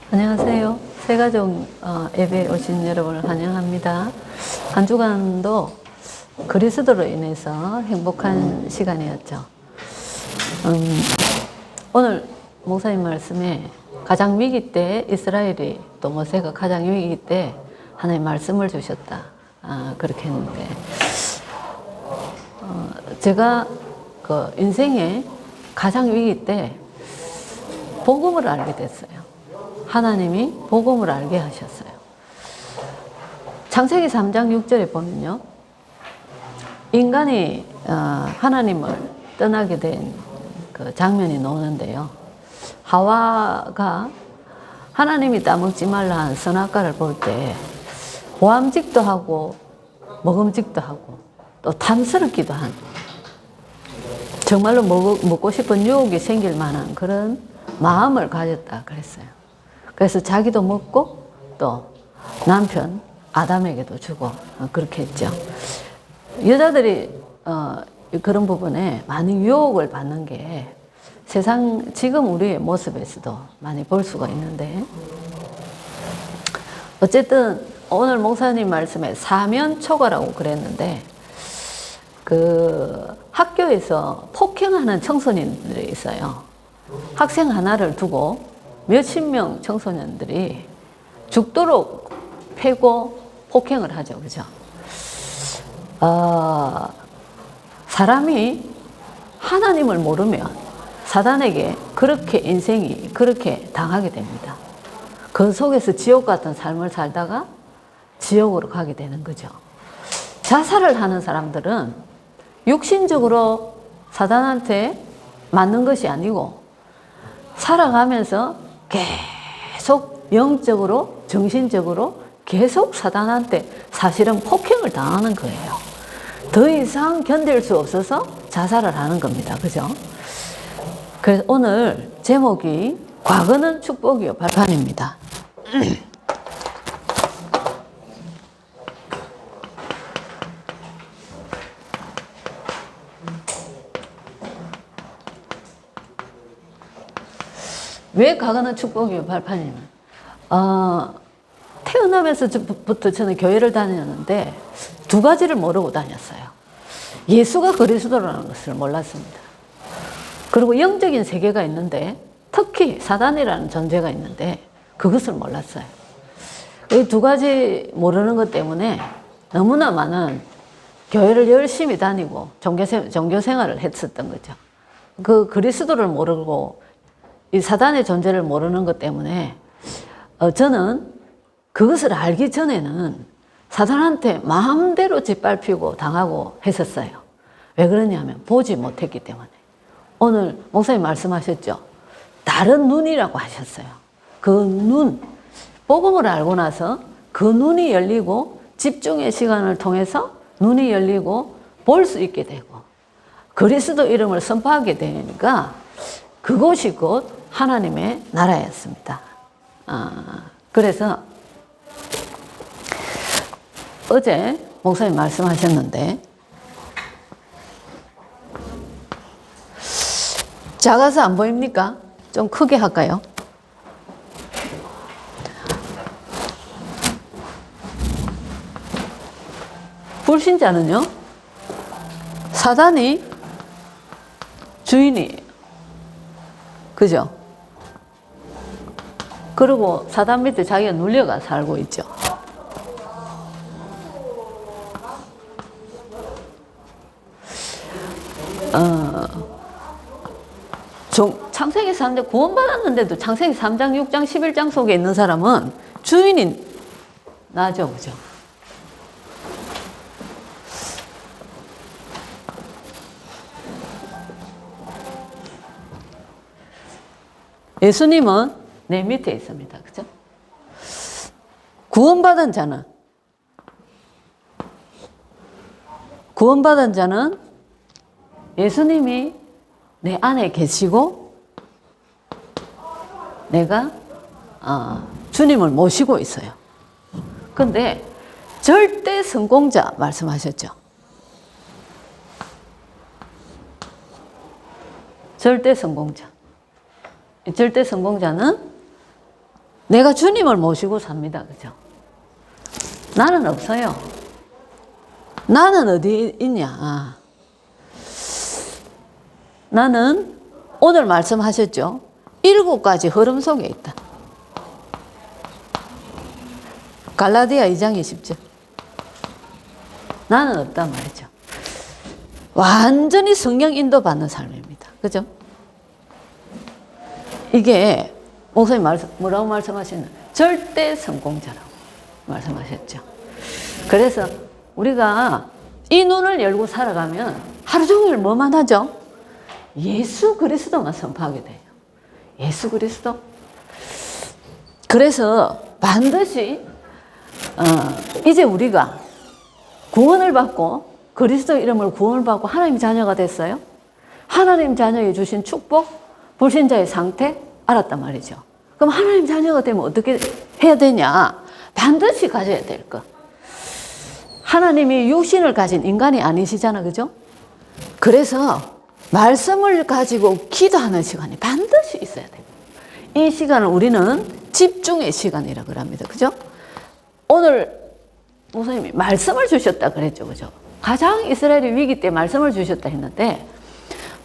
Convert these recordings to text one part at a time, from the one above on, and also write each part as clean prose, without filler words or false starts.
안녕하세요. 새가족 예배에 오신 여러분을 환영합니다. 한 주간도 그리스도로 인해서 행복한 시간이었죠. 오늘 목사님 말씀에 가장 위기 때 이스라엘이 또 모세가 가장 위기 때 하나님 말씀을 주셨다. 그렇게 했는데 제가 그 인생의 가장 위기 때 복음을 알게 됐어요. 하나님이 복음을 알게 하셨어요. 창세기 3장 6절에 보면요. 인간이 하나님을 떠나게 된 그 장면이 나오는데요. 하와가 하나님이 따먹지 말라 한 선악과를 볼 때 보암직도 하고 먹음직도 하고 또 탐스럽기도 한 정말로 먹고 싶은 유혹이 생길 만한 그런 마음을 가졌다 그랬어요. 그래서 자기도 먹고 또 남편 아담에게도 주고 그렇게 했죠. 여자들이 그런 부분에 많은 유혹을 받는 게 세상 지금 우리의 모습에서도 많이 볼 수가 있는데 어쨌든 오늘 목사님 말씀에 사면초가라고 그랬는데 그 학교에서 폭행하는 청소년들이 있어요. 학생 하나를 두고 몇십 명 청소년들이 죽도록 패고 폭행을 하죠. 그죠? 사람이 하나님을 모르면 사단에게 그렇게 인생이 그렇게 당하게 됩니다. 그 속에서 지옥 같은 삶을 살다가 지옥으로 가게 되는 거죠. 자살을 하는 사람들은 육신적으로 사단한테 맞는 것이 아니고 살아가면서 계속 영적으로 정신적으로 계속 사단한테 사실은 폭행을 당하는 거예요. 더 이상 견딜 수 없어서 자살을 하는 겁니다. 그죠? 그래서 오늘 제목이 과거는 축복이요 발판입니다. 왜 과거는 축복이요 발판이냐? 태어나면서부터 저는 교회를 다녔는데 두 가지를 모르고 다녔어요. 예수가 그리스도라는 것을 몰랐습니다. 그리고 영적인 세계가 있는데 특히 사단이라는 존재가 있는데 그것을 몰랐어요. 이 두 가지 모르는 것 때문에 너무나 많은 교회를 열심히 다니고 종교 생활을 했었던 거죠. 그 그리스도를 모르고 이 사단의 존재를 모르는 것 때문에 저는 그것을 알기 전에는 사단한테 마음대로 짓밟히고 당하고 했었어요. 왜 그러냐면 보지 못했기 때문에. 오늘 목사님 말씀하셨죠. 다른 눈이라고 하셨어요. 그 눈, 복음을 알고 나서 그 눈이 열리고 집중의 시간을 통해서 눈이 열리고 볼 수 있게 되고 그리스도 이름을 선포하게 되니까 그곳이 곧 하나님의 나라였습니다. 그래서 어제 목사님 말씀하셨는데 작아서 안 보입니까? 좀 크게 할까요? 불신자는요, 사단이 주인이에요. 그죠? 그리고 사단 밑에 자기가 눌려가 살고 있죠. 창세기 3장 구원받았는데도 창세기 3장, 6장, 11장 속에 있는 사람은 주인이 나죠. 그죠? 예수님은 내 밑에 있습니다. 그죠? 구원받은 자는 예수님이 내 안에 계시고 내가 주님을 모시고 있어요. 근데 절대 성공자 말씀하셨죠. 절대 성공자. 절대 성공자는 내가 주님을 모시고 삽니다. 그죠? 나는 없어요. 나는 어디 있냐? 나는 오늘 말씀하셨죠? 7가지 흐름 속에 있다. 갈라디아 2장 20절. 나는 없단 말이죠. 완전히 성령 인도 받는 삶입니다. 그죠? 이게 목사님 뭐라고 말씀하시는? 절대 성공자라고 말씀하셨죠. 그래서 우리가 이 눈을 열고 살아가면 하루 종일 뭐만 하죠? 예수 그리스도만 선포하게 돼요. 예수 그리스도. 그래서 반드시 이제 우리가 구원을 받고 그리스도 이름으로 구원을 받고 하나님 자녀가 됐어요. 하나님 자녀에 주신 축복, 불신자의 상태 알았단 말이죠. 그럼 하나님 자녀가 되면 어떻게 해야 되냐? 반드시 가져야 될 것. 하나님이 육신을 가진 인간이 아니시잖아, 그죠? 그래서 말씀을 가지고 기도하는 시간이 반드시 있어야 돼요. 이 시간을 우리는 집중의 시간이라고 합니다. 그죠? 오늘 목사님이 말씀을 주셨다 그랬죠. 그죠? 가장 이스라엘의 위기 때 말씀을 주셨다 했는데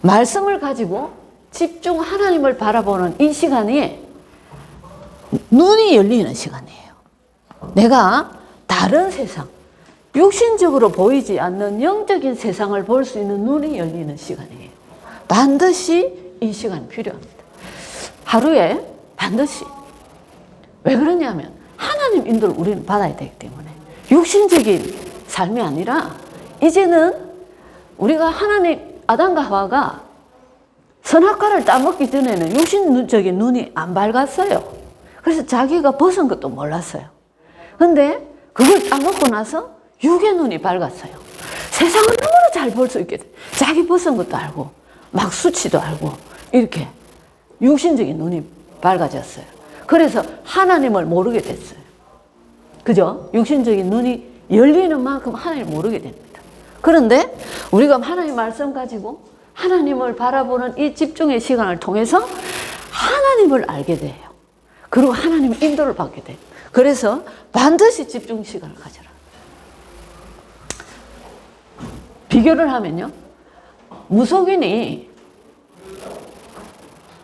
말씀을 가지고 집중 하나님을 바라보는 이 시간이 눈이 열리는 시간이에요. 내가 다른 세상, 육신적으로 보이지 않는 영적인 세상을 볼 수 있는 눈이 열리는 시간이에요. 반드시 이 시간이 필요합니다. 하루에 반드시. 왜 그러냐면 하나님 인도를 우리는 받아야 되기 때문에 육신적인 삶이 아니라 이제는 우리가 하나님 아담과 하와가 선악과를 따먹기 전에는 육신적인 눈이 안 밝았어요. 그래서 자기가 벗은 것도 몰랐어요. 근데 그걸 따먹고 나서 육의 눈이 밝았어요. 세상을 너무나 잘 볼 수 있게 돼. 자기 벗은 것도 알고 막 수치도 알고 이렇게 육신적인 눈이 밝아졌어요. 그래서 하나님을 모르게 됐어요. 그죠? 육신적인 눈이 열리는 만큼 하나님을 모르게 됩니다. 그런데 우리가 하나님 말씀 가지고 하나님을 바라보는 이 집중의 시간을 통해서 하나님을 알게 돼요. 그리고 하나님의 인도를 받게 돼요. 그래서 반드시 집중 시간을 가져라. 비교를 하면요. 무속인이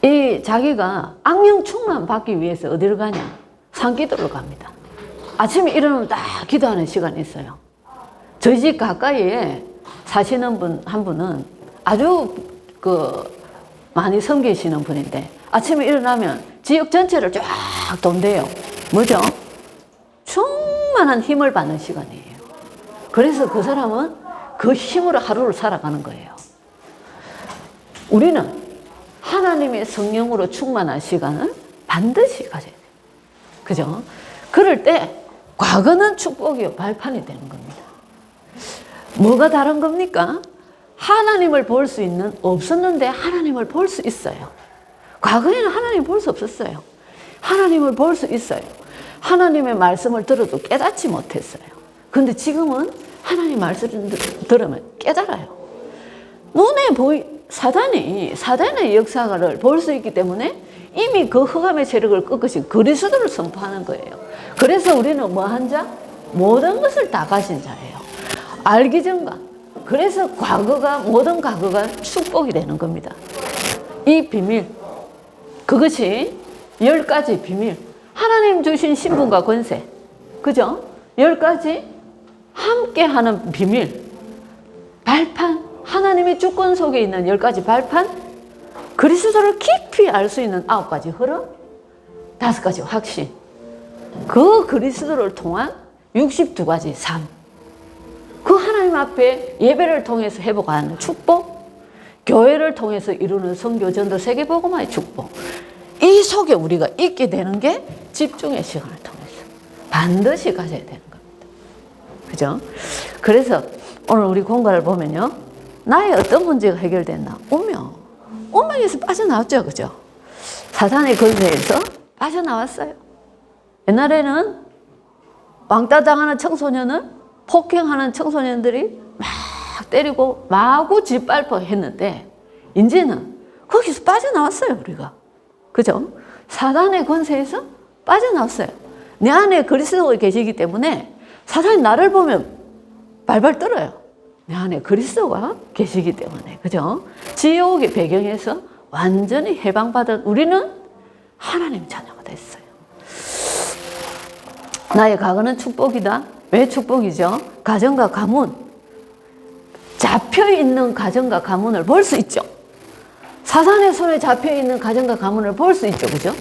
이 자기가 악령 충만 받기 위해서 어디를 가냐? 산기도를 갑니다. 아침에 일어나면 딱 기도하는 시간이 있어요. 저희 집 가까이에 사시는 분 한 분은 아주 많이 섬기시는 분인데 아침에 일어나면 지역 전체를 쫙 돈대요. 뭐죠? 충만한 힘을 받는 시간이에요. 그래서 그 사람은 그 힘으로 하루를 살아가는 거예요. 우리는 하나님의 성령으로 충만한 시간을 반드시 가져야 돼요. 그죠? 그럴 때 과거는 축복이요 발판이 되는 겁니다. 뭐가 다른 겁니까? 하나님을 볼 수 있는 없었는데 하나님을 볼 수 있어요. 과거에는 하나님을 볼 수 없었어요. 하나님을 볼 수 있어요. 하나님의 말씀을 들어도 깨닫지 못했어요. 그런데 지금은 하나님 말씀을 들으면 깨달아요. 눈에 사단의 역사를 볼 수 있기 때문에 이미 그 흑암의 세력을 꺾으신 그리스도를 선포하는 거예요. 그래서 우리는 뭐한 자? 모든 것을 다 가진 자예요. 알기 전과. 그래서 모든 과거가 축복이 되는 겁니다. 이 비밀, 그것이 10가지 비밀. 하나님 주신 신분과 권세. 그죠? 10가지 함께 하는 비밀. 발판. 하나님의 주권 속에 있는 10가지 발판. 그리스도를 깊이 알 수 있는 9가지 흐름. 5가지 확신. 그 그리스도를 통한 62가지 삶. 그 하나님 앞에 예배를 통해서 회복하는 축복. 교회를 통해서 이루는 선교, 전도, 세계복음화의 축복. 이 속에 우리가 있게 되는 게 집중의 시간을 통해서 반드시 가져야 되는 겁니다. 그죠? 그래서 오늘 우리 공간을 보면요. 나의 어떤 문제가 해결됐나? 운명에서 빠져나왔죠. 그죠? 사탄의 권세에서 빠져나왔어요. 옛날에는 왕따 당하는 청소년은 폭행하는 청소년들이 막 때리고 마구 짓밟고 했는데 이제는 거기서 빠져나왔어요. 우리가. 그죠? 사단의 권세에서 빠져나왔어요. 내 안에 그리스도가 계시기 때문에 사탄이 나를 보면 발발 떨어요. 내 안에 그리스도가 계시기 때문에. 그죠? 지옥의 배경에서 완전히 해방받은 우리는 하나님 자녀가 됐어요. 나의 과거는 축복이다. 왜 축복이죠? 가정과 가문. 잡혀있는 가정과 가문을 볼 수 있죠. 사탄의 손에 잡혀있는 가정과 가문을 볼 수 있죠. 그죠?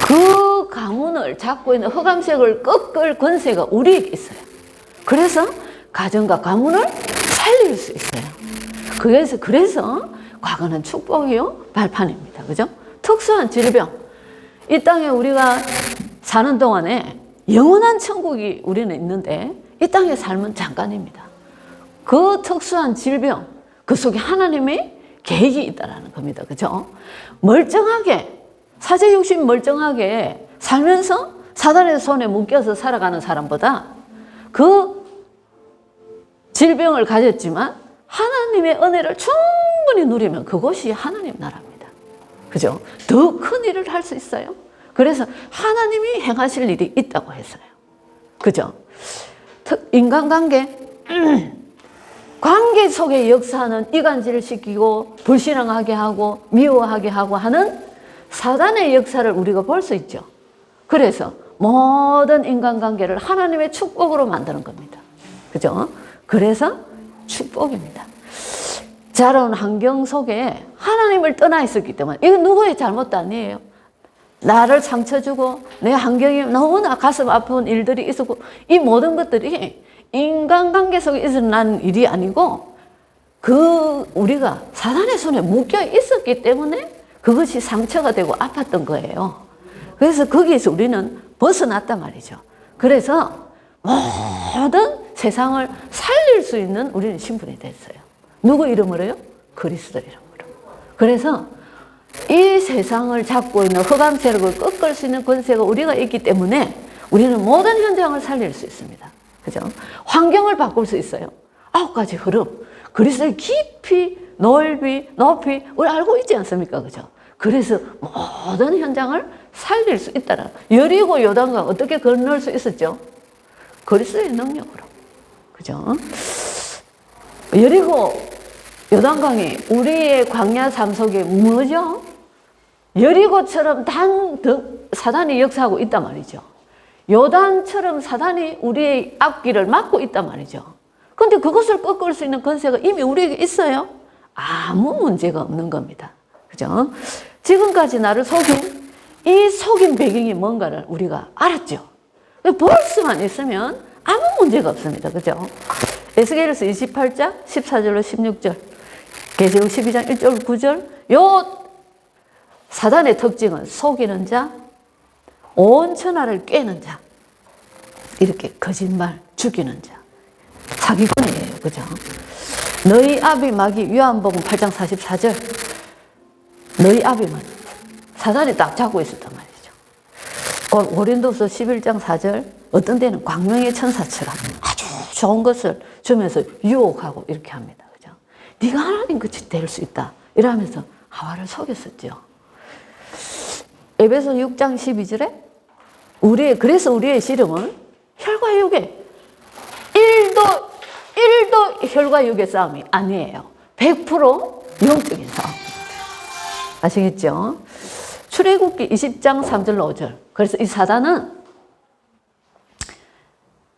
그 가문을 잡고 있는 흑암색을 꺾을 권세가 우리에게 있어요. 그래서 가정과 가문을 살릴 수 있어요. 그래서 과거는 축복이요, 발판입니다. 그죠? 특수한 질병. 이 땅에 우리가 사는 동안에 영원한 천국이 우리는 있는데 이 땅의 삶은 잠깐입니다. 그 특수한 질병, 그 속에 하나님의 계획이 있다는 겁니다. 그죠? 멀쩡하게, 사제 육신 멀쩡하게 살면서 사단의 손에 묶여서 살아가는 사람보다 그 질병을 가졌지만 하나님의 은혜를 충분히 누리면 그것이 하나님 나라입니다. 그죠? 더 큰 일을 할 수 있어요. 그래서 하나님이 행하실 일이 있다고 했어요. 그죠? 인간관계, 관계 속의 역사는 이간질을 시키고 불신앙하게 하고 미워하게 하고 하는 사단의 역사를 우리가 볼 수 있죠. 그래서 모든 인간관계를 하나님의 축복으로 만드는 겁니다. 그죠? 그래서 축복입니다. 자라온 환경 속에 하나님을 떠나 있었기 때문에 이건 누구의 잘못도 아니에요. 나를 상처 주고 내 환경이 너무나 가슴 아픈 일들이 있었고 이 모든 것들이 인간관계 속에 일어난 일이 아니고 우리가 사단의 손에 묶여 있었기 때문에 그것이 상처가 되고 아팠던 거예요. 그래서 거기에서 우리는 벗어났단 말이죠. 그래서 모든 세상을 살릴 수 있는 우리는 신분이 됐어요. 누구 이름으로요? 그리스도 이름으로. 그래서 이 세상을 잡고 있는 흑암 세력을 꺾을 수 있는 권세가 우리가 있기 때문에 우리는 모든 현장을 살릴 수 있습니다. 그죠? 환경을 바꿀 수 있어요. 9가지 흐름. 그리스도의 깊이, 넓이, 높이 우리 알고 있지 않습니까? 그죠? 그래서 모든 현장을 살릴 수 있다라. 여리고 요단강 어떻게 건널 수 있었죠? 그리스도의 능력으로. 그죠? 여리고 요단강이 우리의 광야 삶 속에 뭐죠? 여리고처럼 사단이 역사하고 있단 말이죠. 요단처럼 사단이 우리의 앞길을 막고 있단 말이죠. 그런데 그것을 꺾을 수 있는 권세가 이미 우리에게 있어요. 아무 문제가 없는 겁니다. 그죠? 지금까지 나를 속인 이 속인 배경이 뭔가를 우리가 알았죠. 볼 수만 있으면 아무 문제가 없습니다. 그죠? 에스겔서 28장 14절로 16절, 계시록 12장 1절 9절. 요 사단의 특징은 속이는 자, 온 천하를 꿰는 자, 이렇게 거짓말, 죽이는 자, 사기꾼이에요. 그죠? 너희 아비 마귀, 요한복음 8장 44절. 너희 아비만 사단이 딱 잡고 있었단 말이죠. 고린도서 11장 4절. 어떤 데는 광명의 천사처럼 아주 좋은 것을 주면서 유혹하고 이렇게 합니다. 그죠? 네가 하나님 같이 될 수 있다. 이러면서 하와를 속였었죠. 에베소 6장 12절에 그래서 우리의 씨름은 혈과 육의 1도 혈과 육의 싸움이 아니에요. 100% 영적인 싸움. 아시겠죠? 출애굽기 20장 3절로 5절. 그래서 이 사단은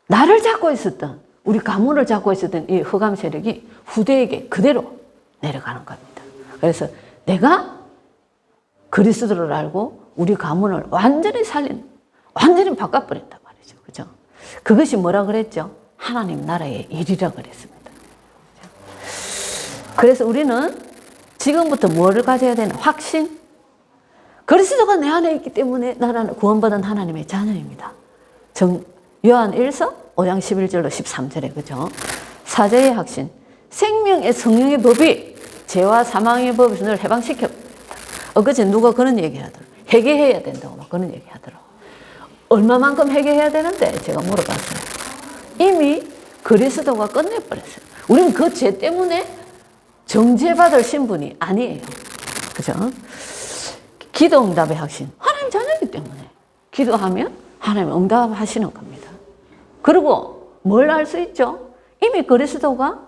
나를 잡고 있었던, 우리 가문을 잡고 있었던 이 흑암 세력이 후대에게 그대로 내려가는 겁니다. 그래서 내가 그리스도를 알고 우리 가문을 완전히 완전히 바꿔버린단 말이죠. 그죠? 그것이 뭐라 그랬죠? 하나님 나라의 일이라 그랬습니다. 그래서 우리는 지금부터 뭐를 가져야 되나? 확신. 그리스도가 내 안에 있기 때문에 나라는 구원받은 하나님의 자녀입니다. 요한 1서 5장 11절로 13절에 그죠? 사제의 확신. 생명의 성령의 법이 죄와 사망의 법에서 늘 해방시켰다. 엊그제 누가 그런 얘기 하더라고요. 회개해야 된다고 막 그런 얘기 하더라고요. 얼마만큼 회개해야 되는데 제가 물어봤어요. 이미 그리스도가 끝내버렸어요. 우리는 그 죄 때문에 정죄받을 신분이 아니에요. 그죠? 기도응답의 확신. 하나님 자녀이기 때문에 기도하면 하나님 응답하시는 겁니다. 그리고 뭘 알 수 있죠? 이미 그리스도가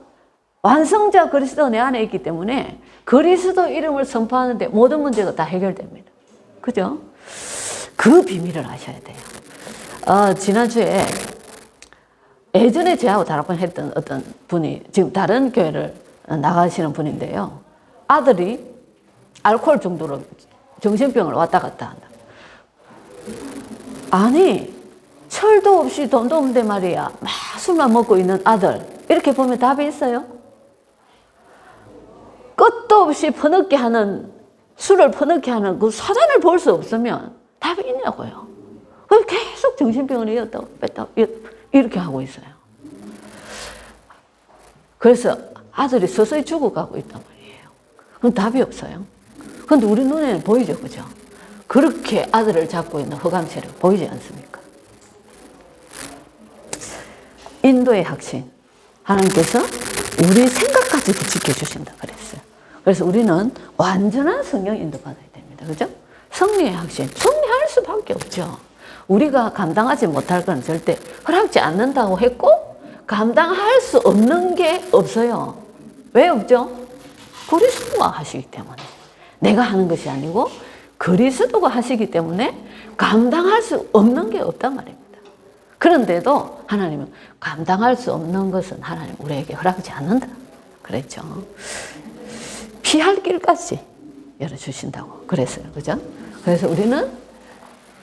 완성자 그리스도 내 안에 있기 때문에 그리스도 이름을 선포하는데 모든 문제가 다 해결됩니다. 그죠? 그 비밀을 아셔야 돼요. 지난주에 예전에 저하고 다락방 했던 어떤 분이 지금 다른 교회를 나가시는 분인데요. 아들이 알코올 중독으로 정신병을 왔다 갔다 한다. 아니, 철도 없이 돈도 없는데 말이야. 막 술만 먹고 있는 아들. 이렇게 보면 답이 있어요? 끝도 없이 퍼넣게 하는, 술을 퍼넣게 하는 그 사단을 볼 수 없으면 답이 있냐고요. 계속 정신병을 이었다고 뺐다고 이렇게 하고 있어요. 그래서 아들이 서서히 죽어가고 있단 말이에요. 그럼 답이 없어요. 그런데 우리 눈에는 보이죠, 그죠? 그렇게 아들을 잡고 있는 흑암세력 보이지 않습니까? 인도의 확신. 하나님께서 우리 생각까지도 지켜주신다 그랬어요. 그래서 우리는 완전한 성령 인도받아야 됩니다. 그죠? 성리의 확신. 성리할 수밖에 없죠. 우리가 감당하지 못할 건 절대 허락지 않는다고 했고, 감당할 수 없는 게 없어요. 왜 없죠? 그리스도가 하시기 때문에. 내가 하는 것이 아니고 그리스도가 하시기 때문에 감당할 수 없는 게 없단 말입니다. 그런데도 하나님은 감당할 수 없는 것은 하나님 우리에게 허락하지 않는다 그랬죠. 피할 길까지 열어주신다고 그랬어요. 그죠? 그래서 우리는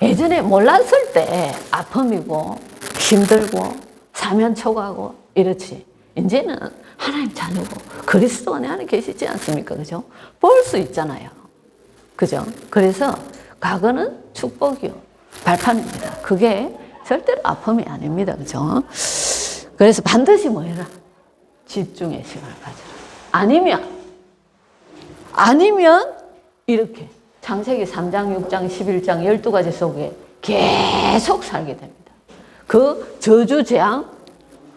예전에 몰랐을 때 아픔이고 힘들고 사면 초가고 이렇지. 이제는 하나님 자녀고 그리스도가 내 안에 계시지 않습니까? 그죠? 볼 수 있잖아요. 그죠? 그래서 과거는 축복이요. 발판입니다. 그게 절대로 아픔이 아닙니다. 그죠? 그래서 반드시 뭐 해라? 집중의 시간을 가져라. 아니면 이렇게 창세기 3장, 6장, 11장 12가지 속에 계속 살게 됩니다. 그 저주 재앙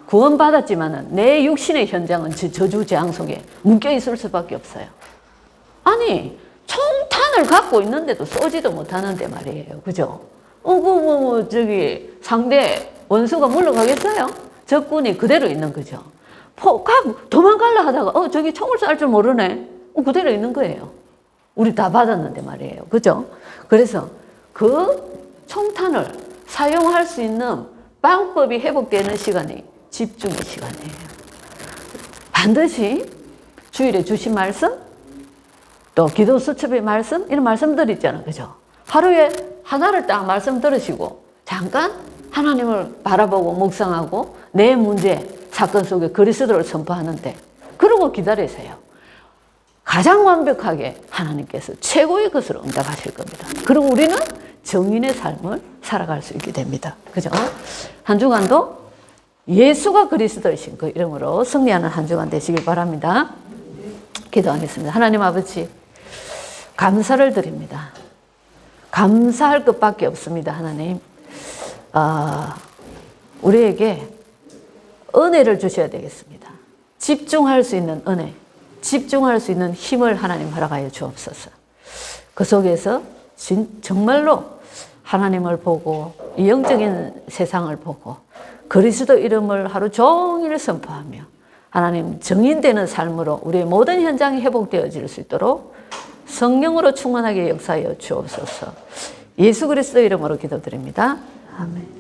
구원받았지만은 내 육신의 현장은 저주 재앙 속에 묶여 있을 수밖에 없어요. 아니 총탄을 갖고 있는데도 쏘지도 못하는데 말이에요. 그죠? 저기 상대 원수가 물러가겠어요? 적군이 그대로 있는 거죠. 도망가려 하다가 저기 총을 쏠 줄 모르네. 그대로 있는 거예요. 우리 다 받았는데 말이에요. 그죠? 그래서 그 총탄을 사용할 수 있는 방법이 회복되는 시간이 집중의 시간이에요. 반드시 주일에 주신 말씀, 또 기도 수첩의 말씀, 이런 말씀들 있잖아요. 그죠? 하루에 하나를 딱 말씀 들으시고 잠깐 하나님을 바라보고 묵상하고 내 문제, 사건 속에 그리스도를 선포하는데 그러고 기다리세요. 가장 완벽하게 하나님께서 최고의 것으로 응답하실 겁니다. 그리고 우리는 정인의 삶을 살아갈 수 있게 됩니다. 그죠? 한 주간도 예수가 그리스도이신 그 이름으로 승리하는 한 주간 되시길 바랍니다. 기도하겠습니다. 하나님 아버지, 감사를 드립니다. 감사할 것밖에 없습니다. 하나님, 우리에게 은혜를 주셔야 되겠습니다. 집중할 수 있는 은혜, 집중할 수 있는 힘을 하나님 허락하여 주옵소서. 그 속에서 정말로 하나님을 보고 이 영적인 세상을 보고 그리스도 이름을 하루 종일 선포하며 하나님 정인되는 삶으로 우리의 모든 현장이 회복되어질 수 있도록 성령으로 충만하게 역사하여 주옵소서. 예수 그리스도 이름으로 기도드립니다. 아멘.